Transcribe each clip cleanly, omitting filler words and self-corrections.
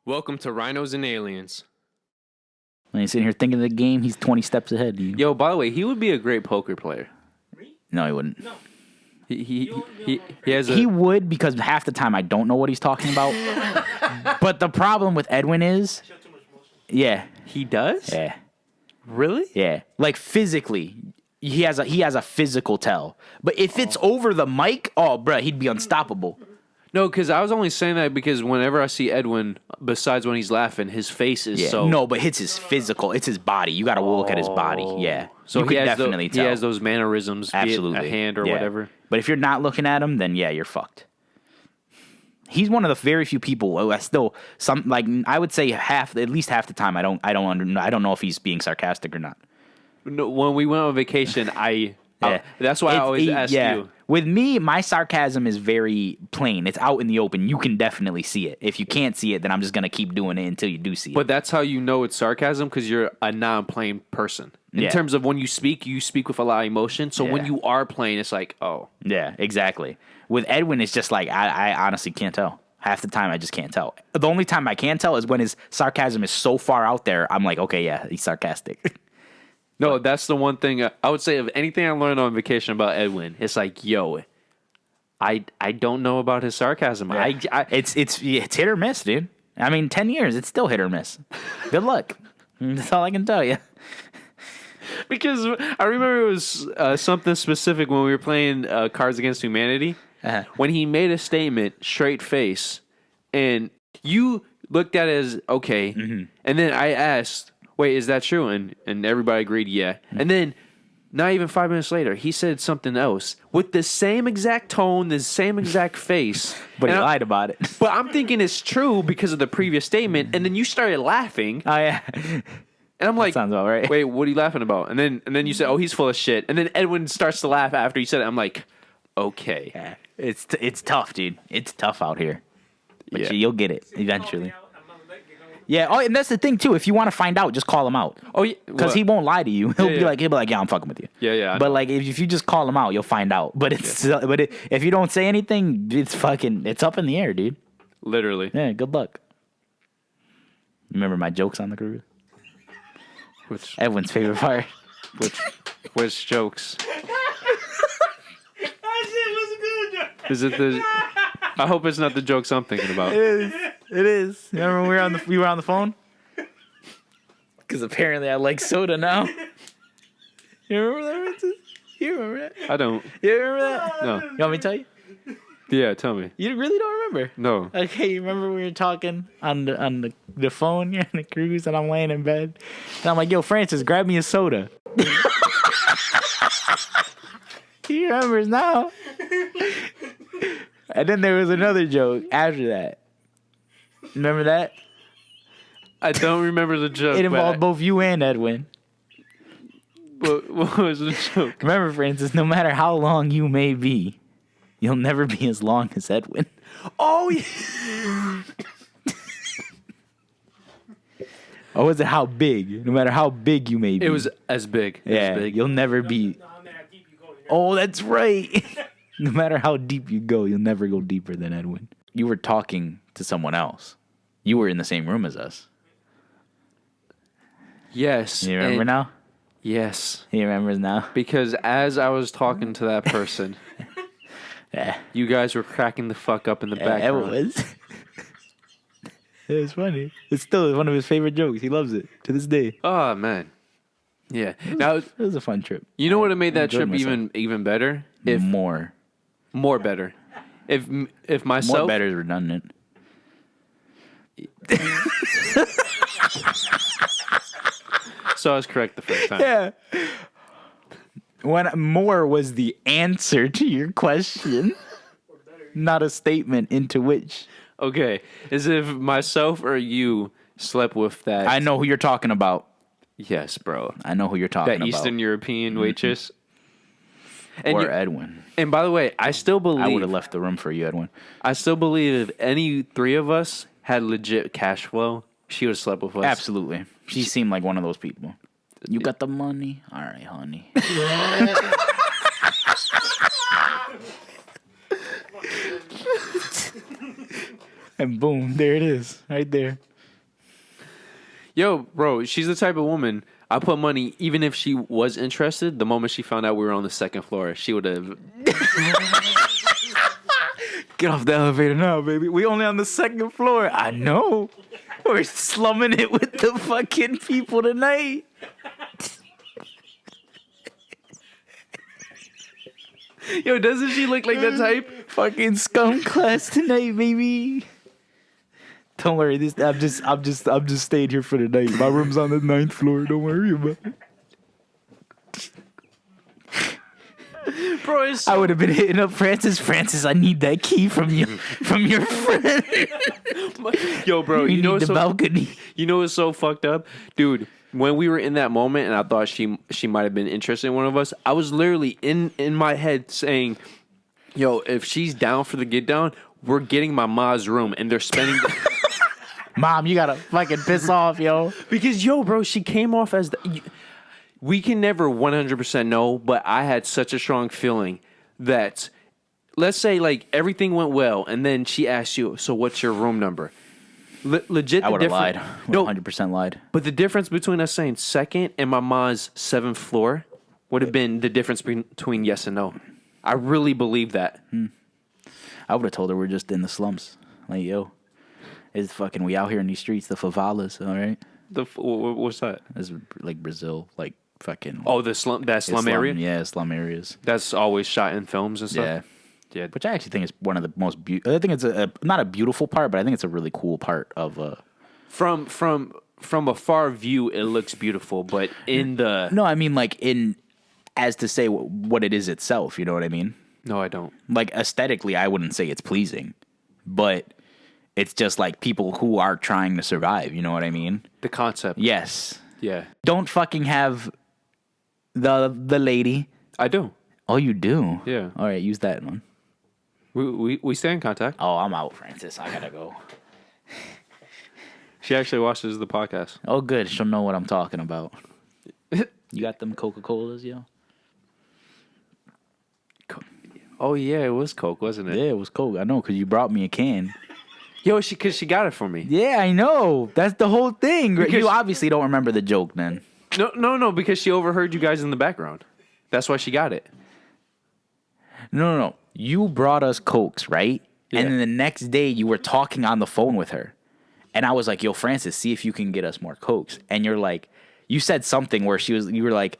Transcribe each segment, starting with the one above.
Welcome to Rhinos and Aliens. When he's sitting here thinking of the game, he's 20 steps ahead of you. Yo, by the way, he would be a great poker player. No, he wouldn't. No. He has a... He would, because half the time I don't know what he's talking about. But the problem with Edwin is, Show too much emotion. yeah, He does? yeah, Really? yeah. Like physically, he has a physical tell. But if it's over the mic, oh, bruh, he'd be unstoppable. No, because I was only saying that because whenever I see Edwin, besides when he's laughing, his face is Yeah. so... No, but it's his physical. It's his body. You got to look at his body. Yeah. So you he could has definitely tell. He has those mannerisms, Absolutely. be it a hand or Yeah. whatever. But if you're not looking at him, then yeah, you're fucked. He's one of the very few people who I still I would say at least half the time I don't know if he's being sarcastic or not. No, when we went on vacation, Yeah. that's why I always ask you. With me, my sarcasm is very plain. It's out in the open. You can definitely see it. If you can't see it, then I'm just gonna keep doing it until you do see it. But that's how you know it's sarcasm, because you're a non-plain person. In Yeah. terms of when you speak with a lot of emotion. So when Yeah. you are playing, it's like, oh. Yeah, exactly. With Edwin, it's just like I honestly can't tell. Half the time, I just can't tell. The only time I can tell is when his sarcasm is so far out there. I'm like, okay, yeah, he's sarcastic. No, that's the one thing I would say. Of anything I learned on vacation about Edwin, it's like, yo, I don't know about his sarcasm. Yeah. It's hit or miss, dude. I mean, 10 years, it's still hit or miss. Good luck. That's all I can tell you. Because I remember it was something specific when we were playing Cards Against Humanity. Uh-huh. When he made a statement, straight face, and you looked at it as okay, Mm-hmm. and then I asked, "Wait, is that true?" And everybody agreed, yeah. Mm-hmm. And then, not even 5 minutes later, he said something else with the same exact tone, the same exact face, But he And lied about it. But I'm thinking it's true because of the previous statement, and then you started laughing, Oh, yeah. and I'm like, sounds about right. Wait, what are you laughing about? And then you said, "Oh, he's full of shit." And then Edwin starts to laugh after he said it. I'm like, okay. Yeah. It's tough, dude. It's tough out here. But Yeah. you'll get it eventually. I'm on the leg, you're going- Yeah. Oh, and that's the thing, too. If you want to find out, just call him out. Oh, yeah. Because What? he won't lie to you. He'll Yeah, be like, yeah, I'm fucking with you. Yeah, yeah, I But know. like, if you just call him out, you'll find out. But if you don't say anything, it's up in the air, dude. Literally. Yeah. Good luck. Remember my jokes on the cruise? Which Edwin's favorite part. which jokes? That shit was good. Is it the? I hope it's not the jokes I'm thinking about. It is. Remember when we were on the phone? Because apparently I like soda now. You remember that, Francis? You remember that? I don't. You remember that? No. You want me to tell you? Yeah, tell me. You really don't remember? No. Okay, you remember we were talking on the phone, you're on the cruise, and I'm laying in bed, and I'm like, "Yo, Francis, grab me a soda." He remembers now. And then there was another joke after that. Remember that? I don't remember the joke. It involved both you and Edwin. What was the joke? Remember, Francis, no matter how long you may be, you'll never be as long as Edwin. Oh yeah. Or was it how big? No matter how big you may be. It was as big. Yeah, As big. you'll never be. No, man, how deep you go. You're Oh, that's right. No matter how deep you go, you'll never go deeper than Edwin. You were talking to someone else. You were in the same room as us. Yes. You remember and- now? Yes. He remembers now. Because as I was talking to that person, Yeah, you guys were cracking the fuck up in the it background. was. It was funny. It's still one of his favorite jokes. He loves it to this day. Oh man. Yeah. Now It was a fun trip. you know what have made that enjoyed trip myself. even better? If more more better. If myself more better is redundant. So I was correct the first time. Yeah. When more was the answer to your question, not a statement into which. Okay. Is it if myself or you slept with that? I know who you're talking about. Yes, bro. I know who you're talking That about. Eastern European waitress. And, or you- Edwin. and by the way, I still I would believe have left the room for you, Edwin. I still believe if any three of us had legit cash flow, she would have slept with us. Absolutely. She seemed like one of those people. You got the money? All right, honey. And boom, there it is. Right there. Yo, bro, she's the type of woman. I put money, even if she was interested. The moment she found out we were on the second floor, she would have. Get off the elevator now, baby. We only on the second floor. I know. We're slumming it with the fucking people tonight. Yo, doesn't she look like that type? Fucking scum class tonight, baby. Don't worry, I'm just staying here for the night. My room's on the 9th floor. Don't worry about it. Bro, it's I would have been hitting up Francis. Francis, I need that key from your friend. yo, bro. You You know need what's the so, balcony. you know what's so fucked up, dude. When we were in that moment, and I thought she might have been interested in one of us, I was literally in my head saying, "Yo, if she's down for the get down, we're getting my ma's room, and they're spending." Mom, you gotta fucking piss off, yo. Because yo, bro, she came off as we can never 100% know, but I had such a strong feeling that, let's say like everything went well, and then she asked you, "So what's your room number?" Legit, I would have lied. No, 100% lied. but the difference between us saying second and my ma's 7th floor would have been the difference between yes and no. I really believe that. I would have told her we're just in the slums. Like, yo, it's fucking, we out here in these streets, the favelas, all right? What's that? It's like Brazil, like fucking. Oh, the slum area. Yeah, slum areas. That's always shot in films and stuff. Yeah. Yeah. Which I actually think is one of the most I think it's not a beautiful part, but I think it's a really cool part of From a far view, it looks beautiful, but in the No, I mean like in as to say what it is itself, you know what I mean? no, I don't. Like aesthetically, I wouldn't say it's pleasing, but it's just like people who are trying to survive, you know what I mean? The concept. Yes. Yeah, Don't fucking have the lady. I do. Oh, you do? Yeah. All right, use that one. We stay in contact. Oh, I'm out, Francis. I gotta go. She actually watches the podcast. Oh, good. She'll know what I'm talking about. You got them Coca-Colas, yo? Oh yeah, it was Coke, wasn't it? Yeah, it was Coke. I know, because you brought me a can. Yo, because she got it for me. Yeah, I know. That's the whole thing. Because You obviously don't remember the joke, then. No, because she overheard you guys in the background. That's why she got it. No. You brought us Cokes, right? Yeah. And then the next day, you were talking on the phone with her. And I was like, yo, Francis, see if you can get us more Cokes. And you're like, you said something where you were like,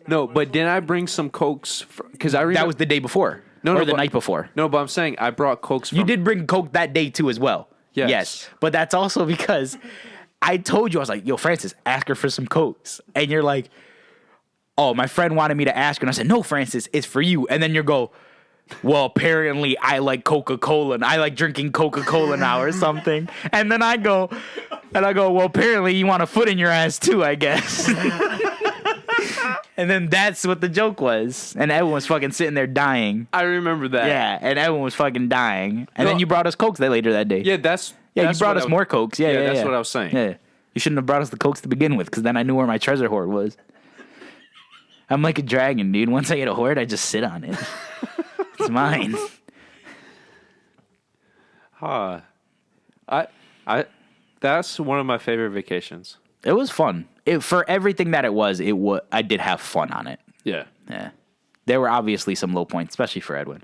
No, but didn't I bring some Cokes? Because I remember that was the day before. No, or no, the but- night before. No, but I'm saying I brought Cokes. You did bring Coke that day too as well. Yes. But that's also because I told you, I was like, yo, Francis, ask her for some Cokes. And you're like, oh, my friend wanted me to ask her. And I said, no, Francis, it's for you. And then you go, well, apparently I like Coca-Cola and I like drinking Coca-Cola now or something. And then I go, well, apparently you want a foot in your ass too, I guess. And then that's what the joke was. And everyone was fucking sitting there dying. I remember that. Yeah, and everyone was fucking dying. And No. then you brought us Cokes later that day. Yeah, that's Yeah, that's you brought what us more Cokes. Yeah, that's what I was saying. Yeah. You shouldn't have brought us the Cokes to begin with, because then I knew where my treasure hoard was. I'm like a dragon, dude. Once I get a hoard, I just sit on it. It's mine. Huh. I that's one of my favorite vacations. It was fun. For everything that it was, I did have fun on it. Yeah. Yeah. There were obviously some low points, especially for Edwin.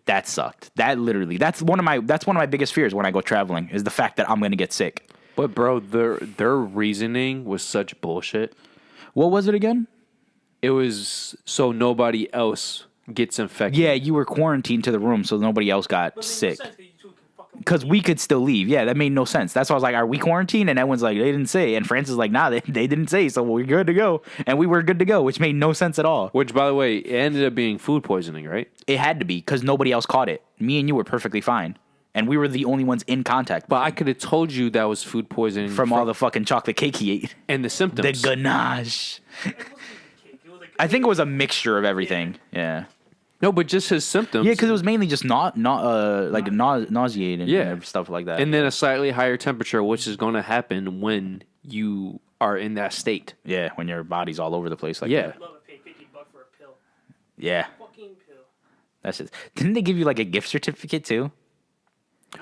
That sucked. That's one of my biggest fears when I go traveling, is the fact that I'm gonna get sick. But bro, their reasoning was such bullshit. What was it again? It was so nobody else gets infected. Yeah, you were quarantined to the room so nobody else got sick. Because we could still leave. Yeah, that made no sense. That's why I was like, are we quarantined? And everyone's like, they didn't say. And Francis is like, nah, they didn't say, so we're good to go. And we were good to go, which made no sense at all. Which, by the way, it ended up being food poisoning, right? It had to be, because nobody else caught it. Me and you were perfectly fine. And we were the only ones in contact. But I could have told you that was food poisoning from all the fucking chocolate cake he ate. and the The symptoms. ganache. I think it was a mixture of everything. Yeah. No, but just his symptoms. Yeah, because it was mainly just nauseating Yeah. and stuff like that. And then a slightly higher temperature, which is going to happen when you are in that state. yeah, when your body's all over the place like Yeah. that. Love to pay $50 for a pill. Yeah. Fucking pill. That's just. Didn't they give you like a gift certificate too?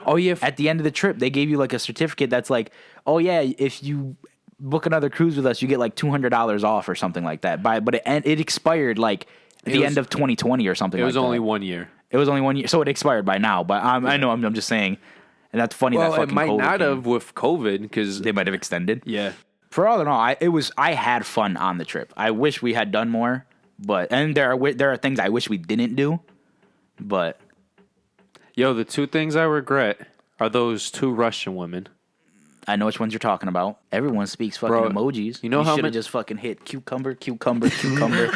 Oh yeah, At the end of the trip, they gave you like a certificate that's like, oh yeah, if you book another cruise with us, you get like $200 off or something like that. But it expired like at the was- end of 2020 or something. it was like only that. 1 year. It was only 1 year, so it expired by now. But I know I'm just saying, and that's funny. Well, that it fucking might COVID not came. have with COVID because They might have extended. yeah. For all in all, I had fun on the trip. I wish we had done more, and there are things I wish we didn't do, but Yo, the two things I regret are those two Russian women. I know which ones you're talking about. Everyone speaks fucking Bro, emojis. you know how should have many- just fucking hit cucumber, cucumber, cucumber.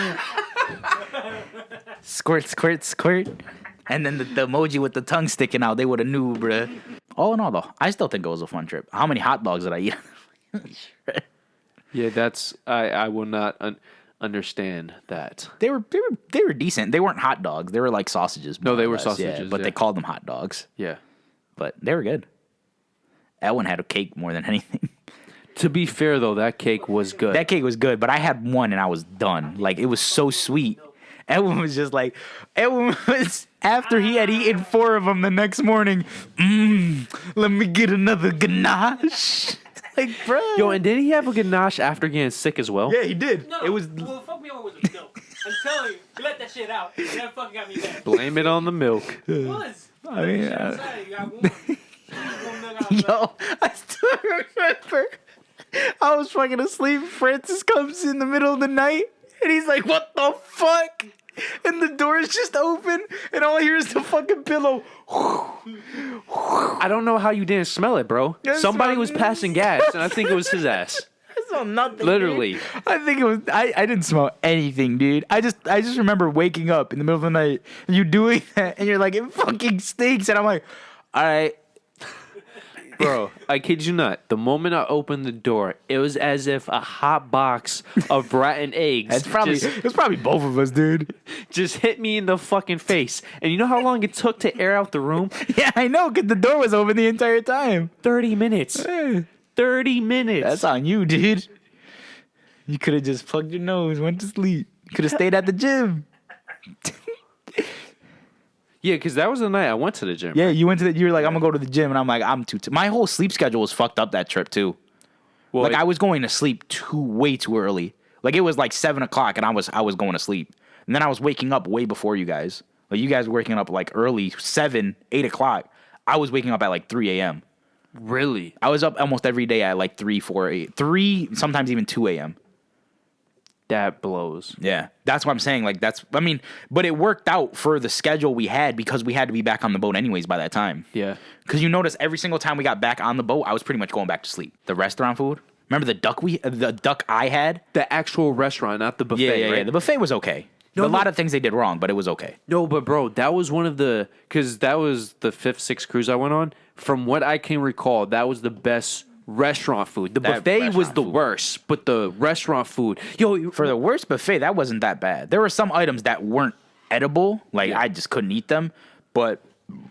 Squirt, squirt, squirt. And then the emoji with the tongue sticking out, they would have knew, bruh. All in all, though, I still think it was a fun trip. How many hot dogs did I eat? Yeah, that's I will not understand that. They were decent. They weren't hot dogs. They were like sausages. No, more they or were less, sausages, but yeah. they called them hot dogs. Yeah. But they were good. That one had a cake more than anything. To be fair though, that cake was good. That cake was good, but I had one and I was done. Like, it was so sweet. Edwin was just like, Edwin was, after he had eaten 4 of them the next morning, let me get another ganache. Like, bro. Yo, and did he have a ganache after getting sick as well? Yeah, he did. No, It was, well, fuck me over with the milk. I'm telling you, you let that shit out. You never fucking got me back. Blame it on the milk. It was. I mean, Shit outside, you got warm. Warm milk outside. yo, I still remember. I was fucking asleep. Francis comes in the middle of the night and he's like, what the fuck? And the door is just open and all I hear is the fucking pillow. I don't know how you didn't smell it, bro. Yes, Somebody I was did. passing gas, and I think it was his ass. I saw nothing. Literally. dude. I think it was. I didn't smell anything, dude. I just remember waking up in the middle of the night and you doing that, and you're like, it fucking stinks, and I'm like, all right. Bro, I kid you not. The moment I opened the door, it was as if a hot box of rotten eggs It's probably both of us, dude. just hit me in the fucking face. And you know how long it took to air out the room? Yeah, I know, because the door was open the entire time. 30 minutes. 30 minutes. That's on you, dude. You could have just plugged your nose, went to sleep. Could have stayed at the gym. Yeah, because that was the night I went to the gym. Yeah, you went to the. You were like, I'm gonna go to the gym, and I'm like, I'm too. My whole sleep schedule was fucked up that trip too. Well, Like, I was going to sleep way too early. Like, it was like 7 o'clock, and I was going to sleep, and then I was waking up way before you guys. Like, you guys were waking up like early, 7, 8 o'clock. I was waking up at like 3 a.m. really? I was up almost every day at like 3, 4, 8, 3, sometimes even 2 a.m. That blows. Yeah, that's what I'm saying. Like, but it worked out for the schedule we had because we had to be back on the boat anyways by that time. Yeah. Because you notice every single time we got back on the boat, I was pretty much going back to sleep. The restaurant food. Remember the duck I had? The actual restaurant, not the buffet, Yeah. right? The buffet was okay. No, a lot no. of things they did wrong, but it was okay. No, but bro, that was one of the because that was the 5th, 6th cruise I went on. From what I can recall, that was the best restaurant food. The That buffet was restaurant the food. worst, but the restaurant food, yo, For the worst buffet, that wasn't that bad. There were some items that weren't edible. Like, Yeah. I just couldn't eat them. But,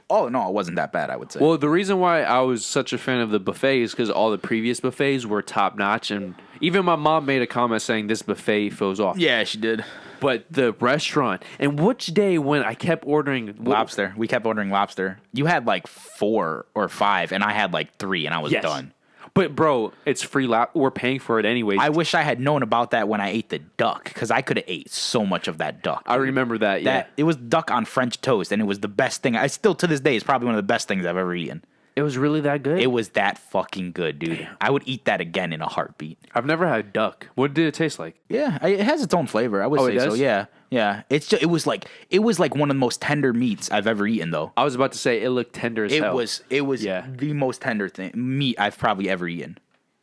oh, no, it wasn't that bad, I would say. well, the reason why I was such a fan of the buffet is because all the previous buffets were top notch, and even my mom made a comment saying this buffet feels off. yeah, she did. But the restaurant, and which day when I kept ordering Lobster. We kept ordering lobster. You had like 4 or 5, and I had like 3, and I was Yes. done. But bro, it's free. We're paying for it anyways. I wish I had known about that when I ate the duck, because I could have ate so much of that duck. I remember that. Yeah, It was duck on French toast, and it was the best thing. I still, to this day, is probably one of the best things I've ever eaten. it was really that good. It was that fucking good, dude. I would eat that again in a heartbeat. I've never had duck. What did it taste like? Yeah, it has its own flavor. I would Oh, say it so. does? Yeah. It's just, it was like one of the most tender meats I've ever eaten, though. I was about to say it looked tender as hell. It was Yeah. the most tender meat I've probably ever eaten.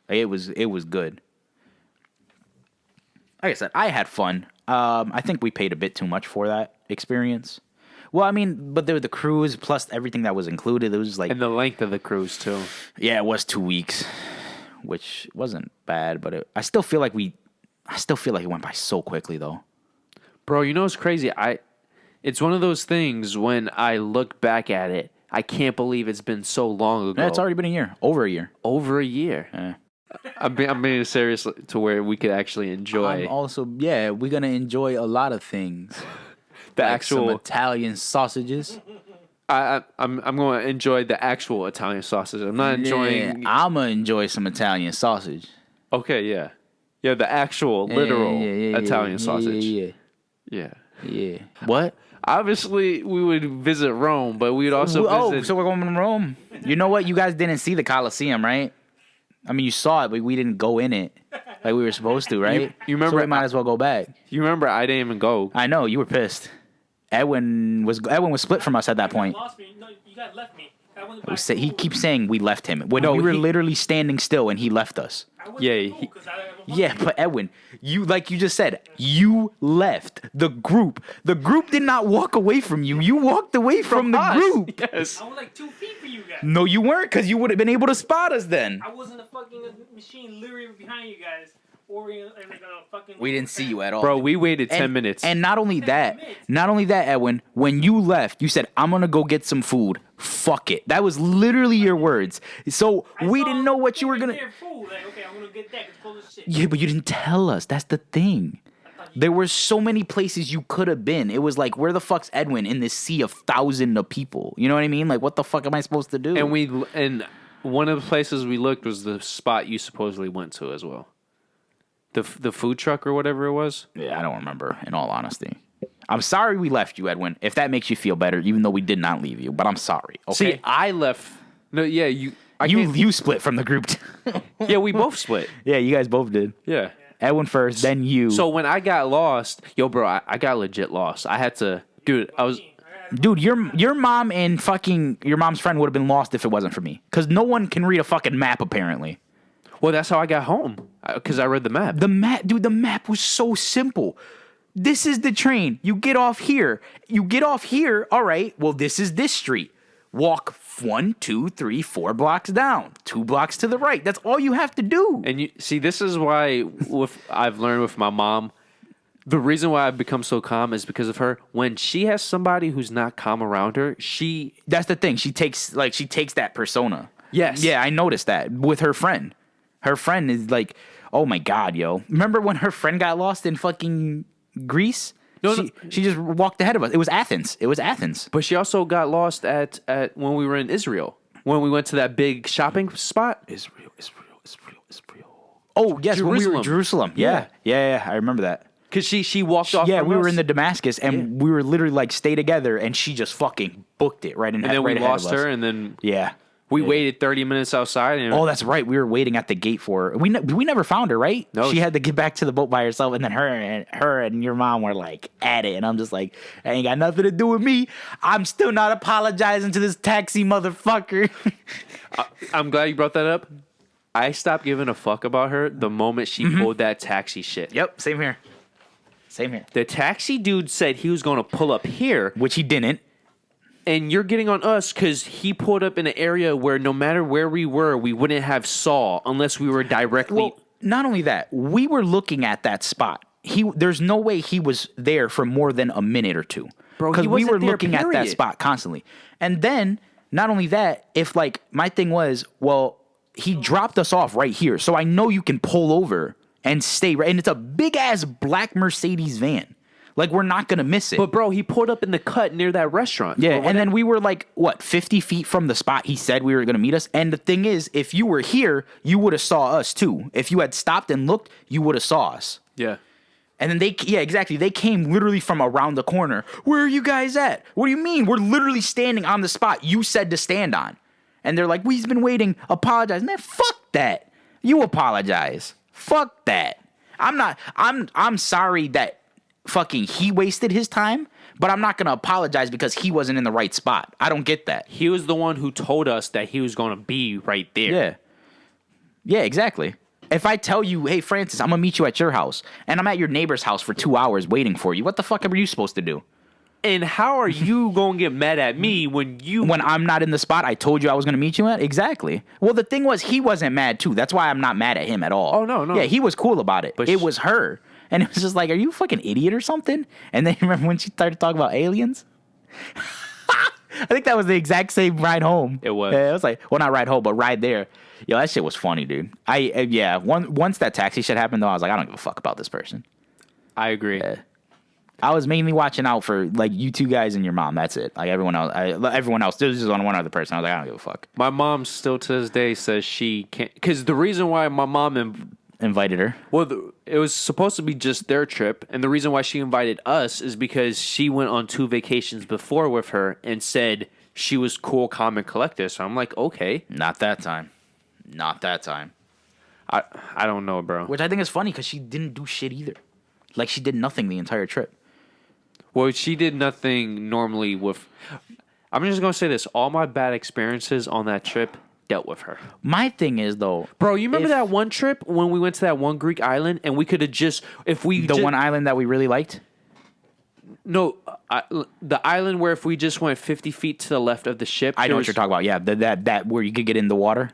Like, it was good. Like I said, I had fun. I think we paid a bit too much for that experience. Well, I mean, but there was the cruise plus everything that was included. It was like, And the length of the cruise too. yeah, it was 2 weeks, which wasn't bad, but I still feel like it went by so quickly, though. Bro, you know what's crazy? It's one of those things when I look back at it, I can't believe it's been so long ago. Yeah, it's already been a year, over a year. over a year. Yeah. I'm being serious to where we could actually enjoy we're gonna enjoy a lot of things. the Like some actual. Italian sausages. I'm going to enjoy the actual Italian sausage. I'm not enjoying. I'm gonna enjoy some Italian sausage. Okay, yeah, the actual literal Italian sausage. Yeah. Yeah. What? Obviously, we would visit Rome, but we'd also visit. So we're going to Rome. You know what? You guys didn't see the Colosseum, right? I mean, you saw it, but we didn't go in it like we were supposed to, right? You remember? So we might as well go back. You remember? I didn't even go. I know you were pissed. Edwin was split from us at that point. Lost me. No, you guys left me. I went to buy He food. keeps saying we left him when No, we were he- literally standing still and he left us. I went Yeah, to food 'cause I have a Yeah, but Edwin, you like you just said, you left the group. The group did not walk away from you. You walked away from the us. group. Yes. I was like 2 feet for you guys. No, you weren't, because you would have been able to spot us then. I was in a fucking machine literally behind you guys. Or in like a fucking. We didn't see you at all. Bro, we waited 10 minutes. And not only that, Edwin, when you left, you said, I'm going to go get some food. Fuck it. That was literally your words. So we didn't know what you were going to. Like, okay, I'm gonna get that. It's cold as shit. Yeah, but you didn't tell us. That's the thing. There were so many places you could have been. It was like, where the fuck's Edwin in this sea of thousands of people? You know what I mean? Like, what the fuck am I supposed to do? and one of the places we looked was the spot you supposedly went to as well. The food truck or whatever it was. Yeah, I don't remember, in all honesty. I'm sorry we left you, Edwin, if that makes you feel better, even though we did not leave you. But I'm sorry, okay? See, I left. No, yeah, you split from the group. Yeah, we both split. Yeah, you guys both did. Yeah. Edwin first, then you. So when I got lost, bro, I got legit lost. I had to, dude. I was. Dude, your mom and fucking your mom's friend would have been lost if it wasn't for me. Because no one can read a fucking map, apparently. Well, that's how I got home. Because I read the map. The map was so simple. This is the train. You get off here. All right. Well, this is this street. Walk 1, 2, 3, 4 blocks down. 2 blocks to the right. That's all you have to do. And you see, this is why I've learned with my mom. The reason why I've become so calm is because of her. When she has somebody who's not calm around her, That's the thing. She takes that persona. Yes. Yeah, I noticed that with her friend. Her friend is like, oh my God, yo. Remember when her friend got lost in fucking Greece? No, she just walked ahead of us. It was Athens. But she also got lost at when we were in Israel. When we went to that big shopping spot. Israel. Oh, yes, when we were in Jerusalem. Yeah. I remember that. Because she walked off. Yeah, from we were us. in the Damascus, and we were literally like stay together, and she just fucking booked it right in. And then right we ahead of lost us. her, and then Yeah. we waited 30 minutes outside. And Oh, that's right. We were waiting at the gate for her. We never found her, right? No. She had to get back to the boat by herself, and then her and your mom were like at it, and I'm just like, that ain't got nothing to do with me. I'm still not apologizing to this taxi motherfucker. I'm glad you brought that up. I stopped giving a fuck about her the moment she pulled that taxi shit. Yep, same here. The taxi dude said he was going to pull up here, Which he didn't. and you're getting on us because he pulled up in an area where no matter where we were, we wouldn't have saw unless we were directly. Well, not only that, we were looking at that spot. There's no way he was there for more than a minute or two. Bro, he because we wasn't were there, looking at that period. spot constantly. And then, not only that, if like my thing was, well, he dropped us off right here, so I know you can pull over and stay right. And it's a big ass black Mercedes van. Like, we're not gonna miss it. But bro, he pulled up in the cut near that restaurant. Yeah, Or and whatever. then we were like, 50 feet from the spot he said we were going to meet us. And the thing is, if you were here, you would have saw us too. If you had stopped and looked, you would have saw us. Yeah. And then exactly. They came literally from around the corner. Where are you guys at? What do you mean? We're literally standing on the spot you said to stand on. And they're like, we've been waiting. Apologize. Man, fuck that. You apologize. Fuck that. I'm sorry that fucking he wasted his time, but I'm not going to apologize because he wasn't in the right spot. I don't get that. He was the one who told us that he was going to be right there. Yeah. Yeah, exactly. If I tell you, hey, Francis, I'm going to meet you at your house, and I'm at your neighbor's house for 2 hours waiting for you, what the fuck are you supposed to do? And how are you going to get mad at me when I'm not in the spot I told you I was going to meet you at? Exactly. Well, the thing was, he wasn't mad, too. That's why I'm not mad at him at all. Oh, no. Yeah, he was cool about it. But it was her. And it was just like, are you a fucking idiot or something? And then remember when she started talking about aliens? I think that was the exact same ride home. It was. Yeah, it was like, well, not ride home, but ride there. Yo, that shit was funny, dude. Once that taxi shit happened, though, I was like, I don't give a fuck about this person. I agree. Yeah. I was mainly watching out for like you two guys and your mom. That's it. Like everyone else. There was just on one other person. I was like, I don't give a fuck. My mom still to this day says she can't, because the reason why my mom Invited her. it was supposed to be just their trip, and the reason why she invited us is because she went on 2 vacations before with her and said she was cool, calm, and collected. So I'm like, okay, Not that time. Not that time. I don't know, bro. Which I think is funny because she didn't do shit either. Like she did nothing the entire trip. Well, she did nothing normally with. I'm just gonna say this: all my bad experiences on that trip dealt with her. My thing is though, Bro, you remember If- that one trip when we went to that one Greek island and we could have just the one island that we really liked. the island where if we just went 50 feet to the left of the ship. I know what you're talking about. Yeah, that where you could get in the water.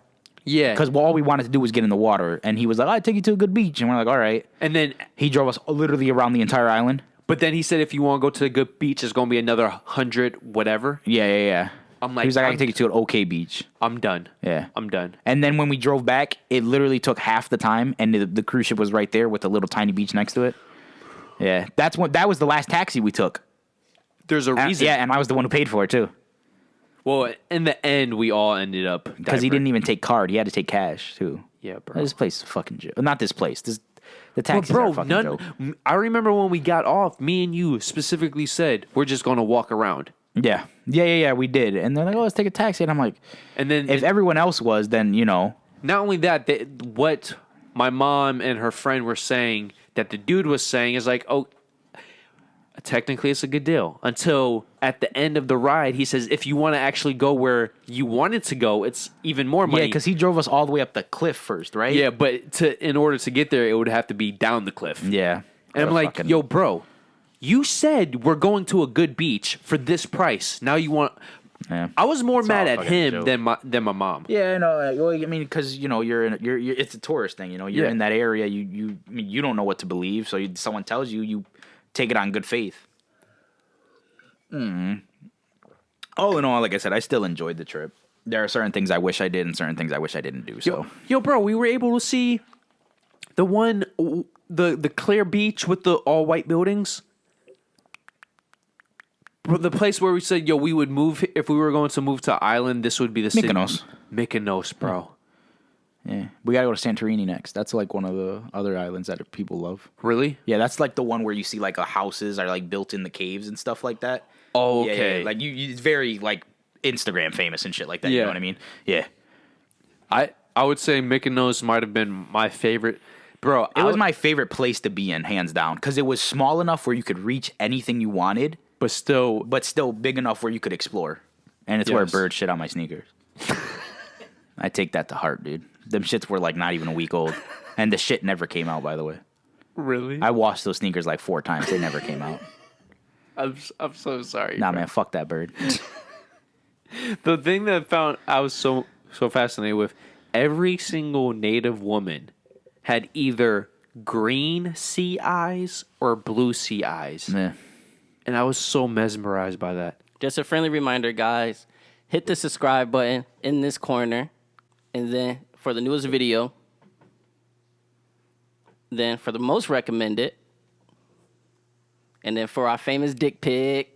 Yeah, Because all we wanted to do was get in the water, and he was like, "I'll take you to a good beach," and we're like, "All right." and then He drove us literally around the entire island. but then he said if you want to go to the good beach, it's gonna be another 100 whatever. Yeah. I'm like, he was like, "I I'm- can take you to an okay beach." I'm done. Yeah. I'm done. And then when we drove back, it literally took half the time, and the cruise ship was right there with a little tiny beach next to it. Yeah, that was the last taxi we took. There's a reason. Yeah, and I was the one who paid for it too, Well, in the end, we all ended up because he didn't even take card; he had to take cash too. Yeah, bro. This place is a fucking joke. Not this place. The But taxis are bro, a fucking joke. I remember when we got off, me and you specifically said we're just gonna walk around, Yeah, we did, and they're like, "Oh, let's take a taxi," and I'm like, and then if everyone else was, then not only that, what my mom and her friend were saying that the dude was saying is like, oh, technically it's a good deal. Until at the end of the ride, he says if you want to actually go where you wanted to go, it's even more money. yeah, because he drove us all the way up the cliff first, right? yeah, but in order to get there, it would have to be down the cliff. yeah. And I'm like, yo, bro, you said we're going to a good beach for this price. Now you want. Yeah. I was more It's mad all at fucking him joke. than my mom. Yeah, I know. Well, I mean, because you're it's a tourist thing. You're Yeah. in that area. You don't know what to believe. So someone tells you, you take it on good faith. All in all, like I said, I still enjoyed the trip. There are certain things I wish I did, and certain things I wish I didn't do. So Yo, bro, we were able to see the clear beach with the all white buildings. Bro, the place where we said, yo, we would move if we were going to move to island. This would be the Mykonos. city. Mykonos, bro. yeah, we gotta go to Santorini next. That's like one of the other islands that people love. Really? Yeah, that's like the one where you see like houses are like built in the caves and stuff like that. Oh, Yeah, okay. like it's very like Instagram famous and shit like that. You Yeah. know what I mean? Yeah. I would say Mykonos might have been my favorite, bro. It was my favorite place to be in, hands down, because it was small enough where you could reach anything you wanted, but still, but still big enough where you could explore. And it's where Yes. birds shit on my sneakers. I take that to heart, dude. Them shits were like not even a week old, and the shit never came out. By the way, really. I washed those sneakers like 4 times. They never came out. I'm so sorry. Nah, bro. man, fuck that bird. The thing that I was so fascinated with, every single native woman had either green sea eyes or blue sea eyes. Yeah. And I was so mesmerized by that. Just a friendly reminder, guys. Hit the subscribe button in this corner. And then for the newest video. Then for the most recommended. And then for our famous dick pic.